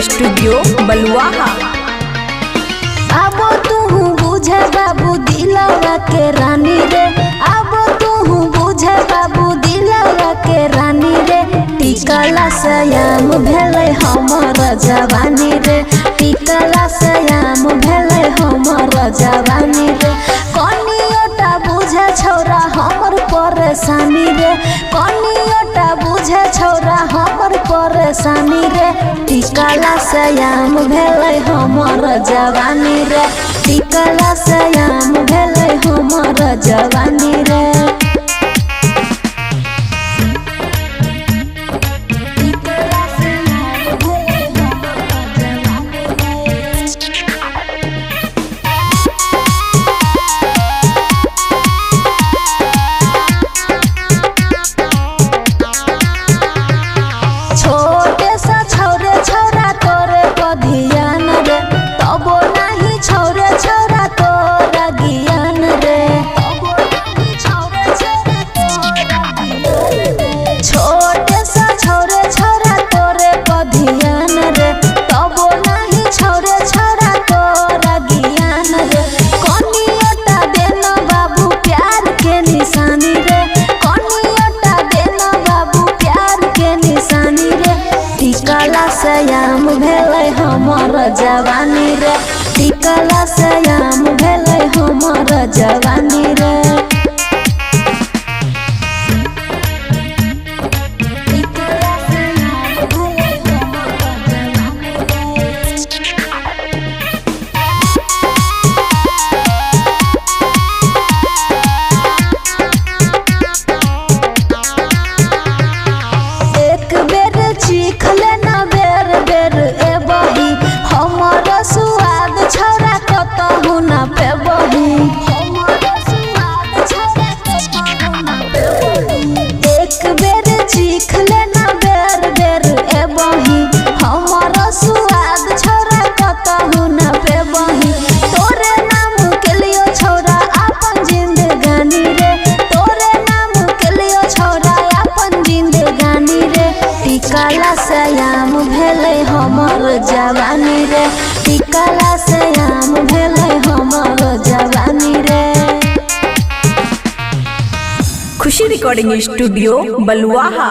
Studio बलुआहा। अब तू बुझे बाबू दिलवा के रानी रे, अब तू बुझे बाबू दिलवा के रानी रे। टिकला सयाम भेले हमर जवानी रे, टिकला सयाम भेले हमर जवानी रे। कनियोटा बुझे छौरा हमर परेशानी रे, कनियोटा बुझे छौरा हमर परेशानी रे। टिकला सयाम भेले हमर जवानी रे, टिकला सयाम भेले हमर जवानी रे। छोटे सा छौरे छौरा तोरे पधियान रे, तबो नहीं छौरे छौरा तोरा ज्ञान रे। छोटे सा छौरे छौरा तोरे पधियान रे, तबो नहीं छौरे छौरा तोरा ज्ञान रे। कनियोटा देना बाबू प्यार के निशानी रे, कनियोटा देना बाबू प्यार के निशानी रे। टिकला सयाम भेले हमर जवानी रे, टिकला सयाम भेले हमर जवानी रे। एक बेर चीख लेना बेर बेर एबही, हमर स्वाद छौरा कतहु न पेबही। एक बेर चीख लेना बेर बेर एबही, हमर स्वाद छौरा कतहु न पेबही। तोरे नाम के लियो छौरा अपन जिंदगानी रे, तोरे नाम के लियो छौरा अपन जिंदगानी रे। टिकला सयाम भेले हमर जवानी रे, टिकला सयाम भेले हमर जवानी रे। खुशी रिकॉर्डिंग स्टूडियो बलुआहा।